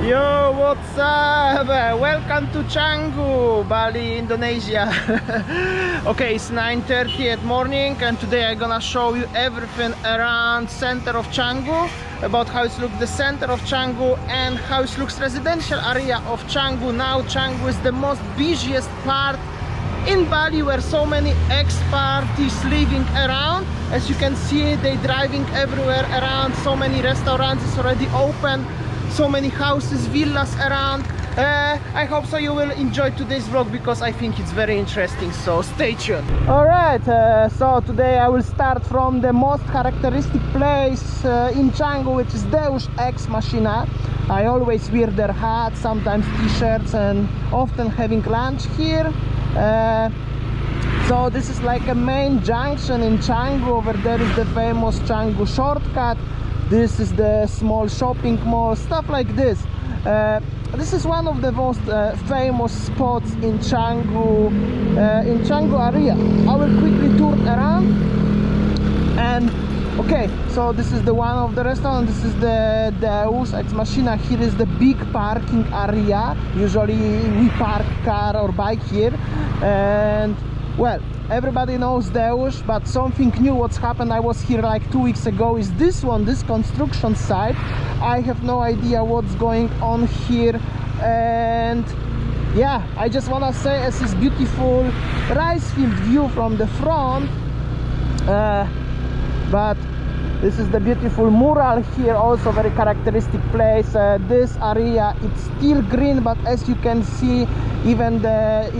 Yo, what's up? Welcome to Canggu, Bali, Indonesia. Okay, it's 9:30 at morning and today I'm gonna show you everything around center of Canggu, about how it looks the center of Canggu and how it looks residential area of Canggu. Now Canggu is the most busiest part in Bali, where so many expats is living around. As you can see, they driving everywhere around. So many restaurants is already open, so many houses, villas around. I hope so you will enjoy today's vlog because I think it's very interesting, so stay tuned. All right, so today I will start from the most characteristic place in Canggu, which is Deus Ex Machina. I always wear their hats, sometimes t-shirts, and often having lunch here. So this is like a main junction in Canggu. Over there is the famous Canggu shortcut. This is the small shopping mall, stuff like this. This is one of the most famous spots in Canggu area. I will quickly turn around. And okay, so this is the one of the restaurant. This is the Deus Ex Machina. Here is the big parking area. Usually we park car or bike here, and well, everybody knows Deus, but something new what's happened. I was here like 2 weeks ago, is this one, this construction site. I have no idea what's going on here, and yeah, I just wanna say, as this beautiful rice field view from the front, but this is the beautiful mural here, also very characteristic place. This area, it's still green, but as you can see, even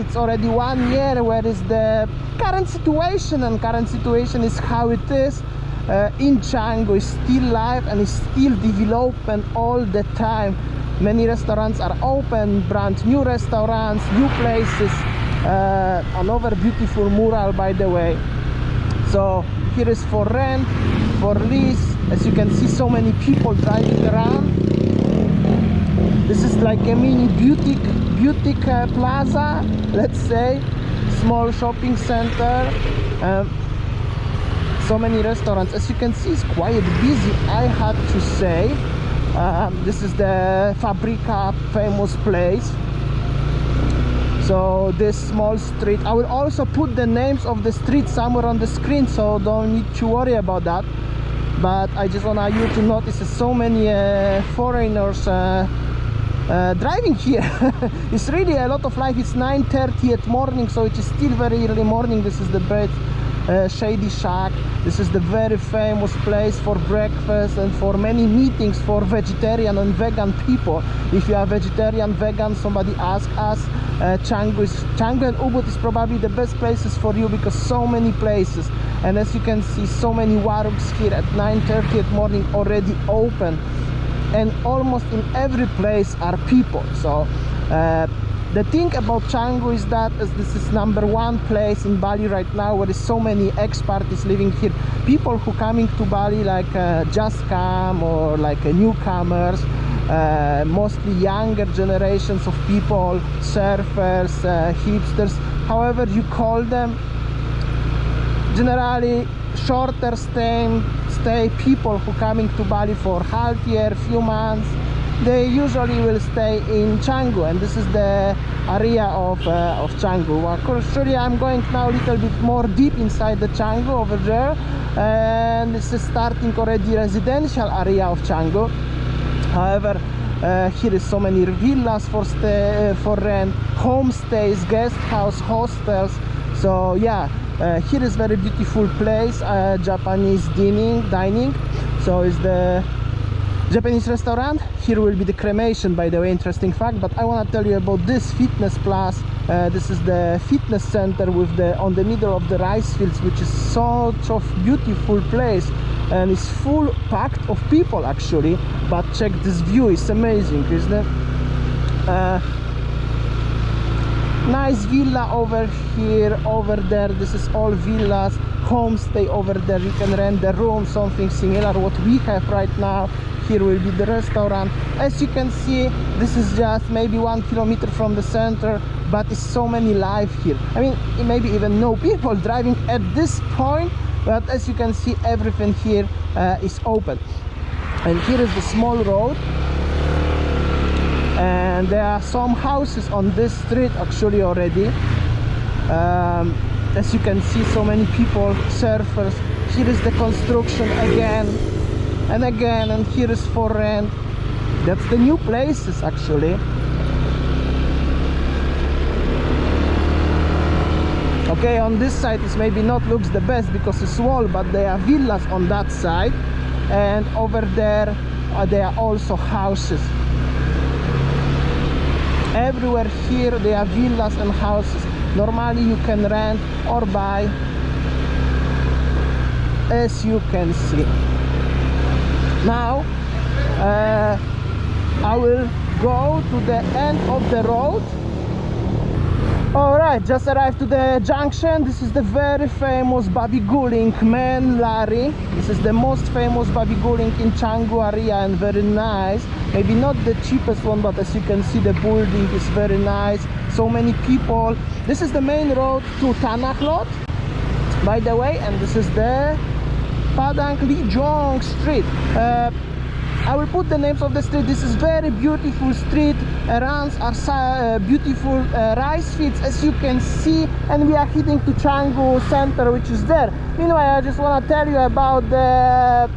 it's already 1 year. Where is the current situation? And current situation is how it is in Canggu. Is still live and is still developing all the time. Many restaurants are open, brand new restaurants, new places. Another beautiful mural, by the way. So here is for rent, for lease. As you can see, so many people driving around. This is like a mini boutique plaza, let's say, small shopping center. So many restaurants. As you can see, it's quite busy, I had to say. This is the Fabrica, famous place. So this small street, I will also put the names of the streets somewhere on the screen, so don't need to worry about that. But I just want you to notice so many foreigners driving here. It's really a lot of life. It's 9:30 at morning, so it is still very early morning. This is the Bread Shady Shack. This is the very famous place for breakfast and for many meetings for vegetarian and vegan people. If you are vegetarian, vegan, somebody ask us, Canggu and Ubud is probably the best places for you, because so many places. And as you can see, so many waruks here at 9:30 at morning already open, and almost in every place are people. So the thing about Canggu is that this is #1 place in Bali right now, where there's so many expats living here. People who coming to Bali like just come, or like newcomers, mostly younger generations of people, surfers, hipsters, however you call them. Generally shorter stay people who coming to Bali for half year, few months. They usually will stay in Canggu, and this is the area of Canggu. Actually, I'm going now a little bit more deep inside the Canggu over there, and this is starting already residential area of Canggu. However, here is so many villas for rent, homestays, guest house, hostels. So yeah, here is very beautiful place, Japanese dining. So is the Japanese restaurant. Here will be the cremation, by the way, interesting fact. But I want to tell you about this fitness plus. This is the fitness center with on the middle of the rice fields, which is such a beautiful place, and it's full packed of people actually. But check this view, it's amazing, isn't it? Nice villa over here, over there. This is all villas, homestay over there. You can rent the room, something similar what we have right now. Here will be the restaurant. As you can see, this is just maybe 1 kilometer from the center, but it's so many life here. I mean, maybe even no people driving at this point, but as you can see, everything here is open. And here is the small road and there are some houses on this street actually already. As you can see, so many people, surfers. Here is the construction again and again, and here is for rent. That's the new places actually. Okay, on this side is maybe not looks the best because it's wall, but there are villas on that side, and over there there are also houses. Everywhere here there are villas and houses. Normally you can rent or buy, as you can see. Now I will go to the end of the road. Alright, just arrived to the junction. This is the very famous Babi Guling Man Larry. This is the most famous Babi Guling in Canggu area, and very nice. Maybe not the cheapest one, but as you can see, the building is very nice. So many people. This is the main road to Tanakh Lot, by the way, and this is the Padang Lijong Street. I will put the names of the street. This is very beautiful street. Around are beautiful rice fields, as you can see, and we are heading to Canggu center, which is there. Meanwhile, I just want to tell you about the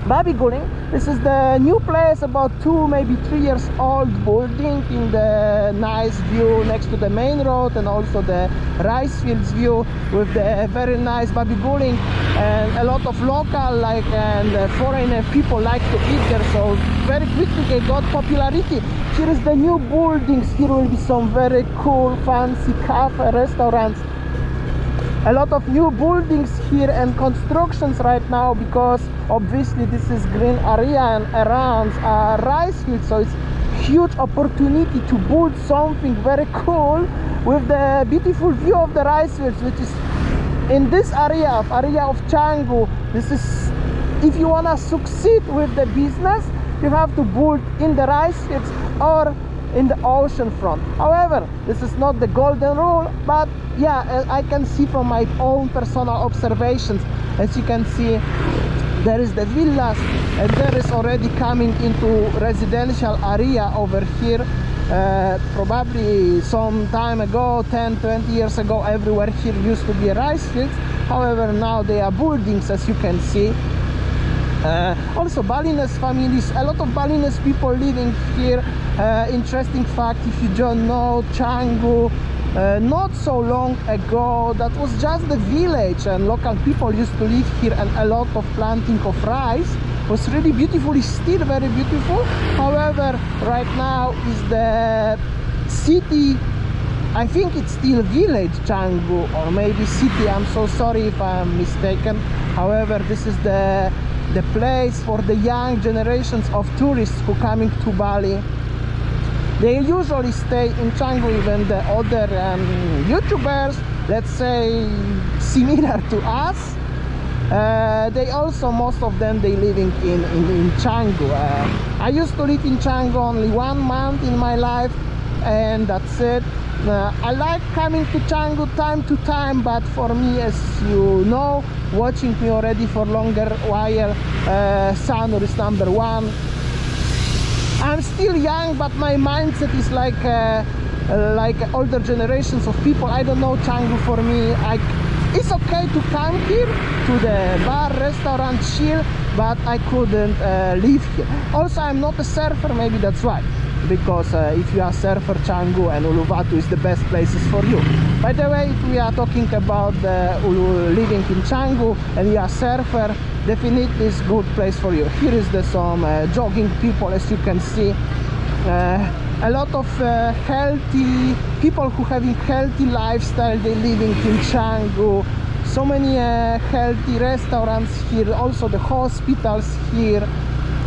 Babi Guling. This is the new place, about 2 maybe 3 years old building in the nice view next to the main road, and also the rice fields view with the very nice Babi Guling, and a lot of local and foreigner people like to eat there, so very quickly they got popularity. Here is the new buildings. Here will be some very cool fancy cafe restaurants. A lot of new buildings here and constructions right now, because obviously this is green area and around rice fields, so it's huge opportunity to build something very cool with the beautiful view of the rice fields, which is in this area of Canggu. This is, if you want to succeed with the business, you have to build in the rice fields or in the ocean front. However, this is not the golden rule, but yeah, I can see from my own personal observations. As you can see, there is the villas, and there is already coming into residential area over here. Probably some time ago, 10-20 years ago, everywhere here used to be rice fields. However, now they are buildings, as you can see. Also Balinese families, a lot of Balinese people living here. Interesting fact, if you don't know, Canggu, not so long ago, that was just the village, and local people used to live here, and a lot of planting of rice was really beautiful. It's still very beautiful. However, right now is the city. I think it's still village Canggu, or maybe city. I'm so sorry if I'm mistaken. However, this is the place for the young generations of tourists who coming to Bali. They usually stay in Canggu. Even the other YouTubers, let's say similar to us, they also, most of them, they living in Canggu. I used to live in Canggu only 1 month in my life, and that's it. I like coming to Canggu time to time, but for me, as you know, watching me already for longer while, Sanur is number 1. I'm still young, but my mindset is like older generations of people. I don't know, Canggu for me, it's okay to come here to the bar, restaurant, chill, but I couldn't live here. Also, I'm not a surfer, maybe that's why. Because if you are surfer, Canggu and Uluwatu is the best places for you. By the way, if we are talking about living in Canggu and you are surfer, definitely is good place for you. Here is some jogging people, as you can see. A lot of healthy people who having healthy lifestyle, they living in Canggu. So many healthy restaurants here, also the hospitals here.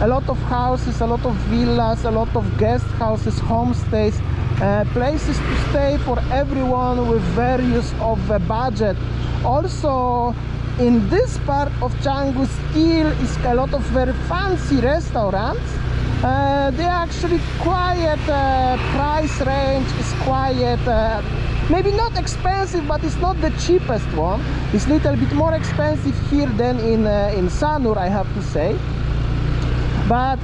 A lot of houses, a lot of villas, a lot of guest houses, homestays, places to stay for everyone with various of budget. Also, in this part of Canggu still is a lot of very fancy restaurants. They are actually quiet, price range is quiet, maybe not expensive, but it's not the cheapest one. It's a little bit more expensive here than in Sanur, I have to say. But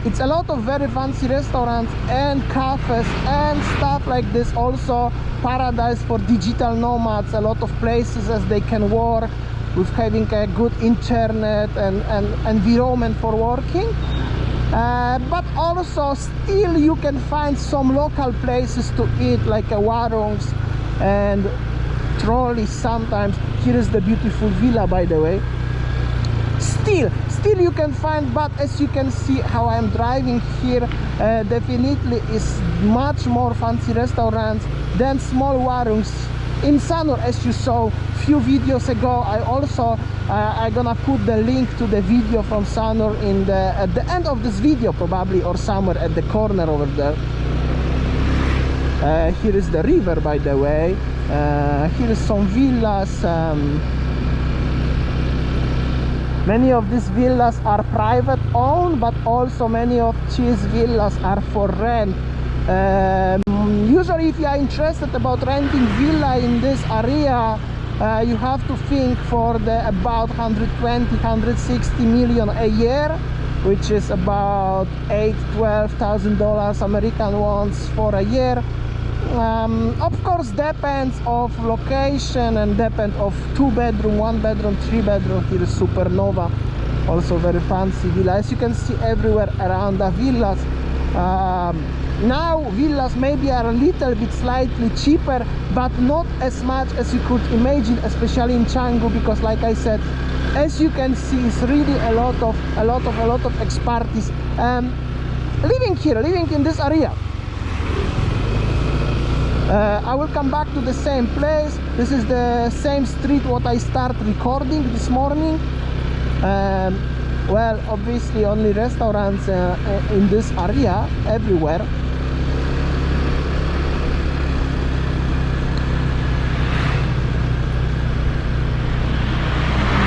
it's a lot of very fancy restaurants and cafes and stuff like this. Also paradise for digital nomads, a lot of places as they can work with having a good internet and environment for working. But also still you can find some local places to eat, like warungs and trolleys sometimes. Here is the beautiful villa, by the way. Still you can find, but as you can see how I'm driving here, definitely is much more fancy restaurants than small warungs. In Sanur, as you saw few videos ago, I'm gonna put the link to the video from Sanur at the end of this video probably, or somewhere at the corner over there. Here is the river, by the way. Here is some villas. Many of these villas are private owned, but also many of these villas are for rent. Usually if you are interested about renting villa in this area, you have to think for the about 120-160 million a year, which is about $8,000-12,000 American ones for a year. Of course depends of location and depend of 2-bedroom, 1-bedroom, 3-bedroom. Here is Supernova, also very fancy villa. As you can see everywhere around the villas. Now villas maybe are a little bit slightly cheaper, but not as much as you could imagine, especially in Canggu, because like I said, as you can see, it's really a lot of expertise living in this area. I will come back to the same place. This is the same street what I start recording this morning. Well, obviously only restaurants in this area everywhere.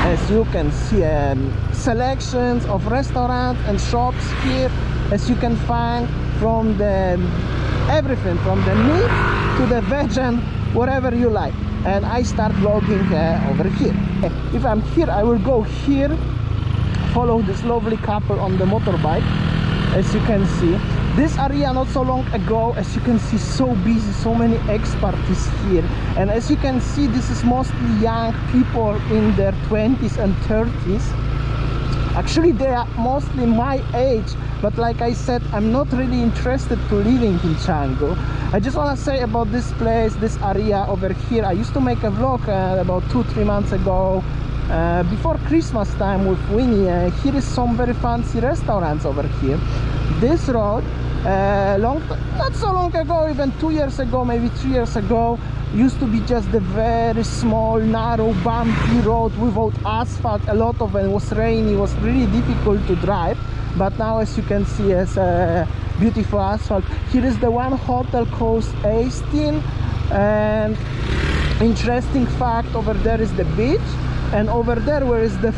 As you can see, selections of restaurants and shops here, as you can find, from the everything from the meat to the veg and whatever you like. And I start vlogging over here. If I'm here, I will go here, follow this lovely couple on the motorbike. As you can see, this area not so long ago, as you can see, so busy, so many experts here. And as you can see, this is mostly young people in their 20s and 30s. Actually they are mostly my age, but like I said, I'm not really interested to living in Canggu. I just want to say about this place, this area over here. I used to make a vlog about 2-3 months ago, before Christmas time with Winnie. Here is some very fancy restaurants over here. This road, not so long ago, even 2 years ago, maybe 3 years ago, used to be just a very small, narrow, bumpy road without asphalt. A lot of it was rainy, it was really difficult to drive. But now, as you can see, it's a beautiful asphalt. Here is the one hotel called Astin, and interesting fact, over there is the beach, and over there where is the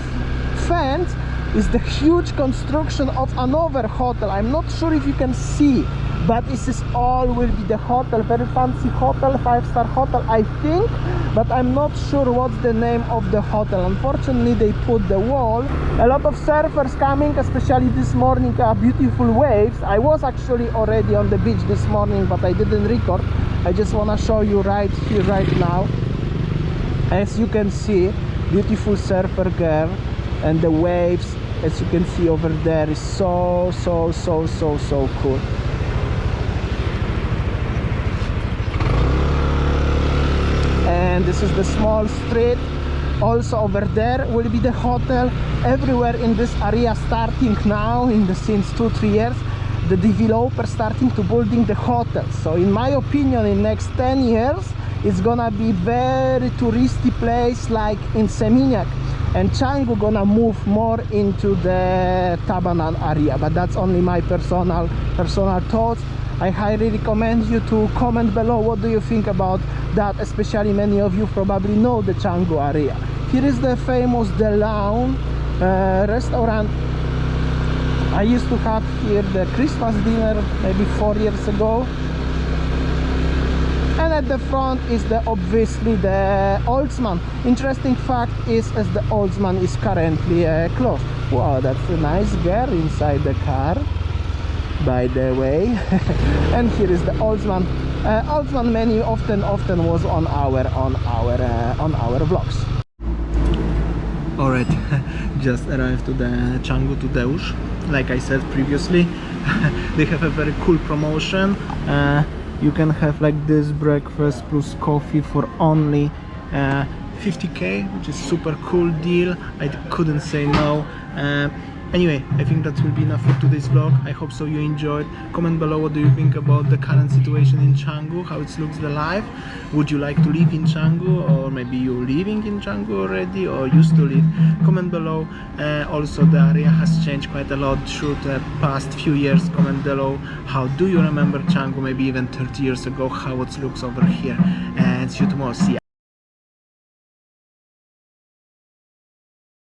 fence is the huge construction of another hotel. I'm not sure if you can see, but this is all will be the hotel, very fancy hotel, 5-star hotel I think, but I'm not sure what's the name of the hotel. Unfortunately they put the wall. A lot of surfers coming, especially this morning, beautiful waves. I was actually already on the beach this morning, but I didn't record. I just want to show you right here, right now. As you can see, beautiful surfer girl, and the waves, as you can see over there, is so cool. And this is the small street. Also over there will be the hotel. Everywhere in this area, starting now, since 2-3 years, the developer starting to building the hotels. So in my opinion, in next 10 years it's gonna be very touristy place like in Seminyak, and Canggu gonna move more into the Tabanan area. But that's only my personal thoughts. I highly recommend you to comment below what do you think about that, especially many of you probably know the Canggu area. Here is the famous De Laun restaurant. I used to have here the Christmas dinner maybe 4 years ago. And at the front is obviously the Oldsman. Interesting fact is, as the Oldsman is currently closed. Wow, that's a nice girl inside the car. by the way. And here is the Oldsman. Oldsman menu often was on our vlogs. Alright, just arrived to the Canggu Tudeusz. Like I said previously, they have a very cool promotion. You can have like this breakfast plus coffee for only 50k, which is super cool deal. I couldn't say no. Anyway, I think that will be enough for today's vlog. I hope so you enjoyed. Comment below what do you think about the current situation in Canggu, how it looks the life. Would you like to live in Canggu, or maybe you're living in Canggu already or used to live? Comment below. Also the area has changed quite a lot through the past few years. Comment below how do you remember Canggu, maybe even 30 years ago, how it looks over here. And see you tomorrow. See ya.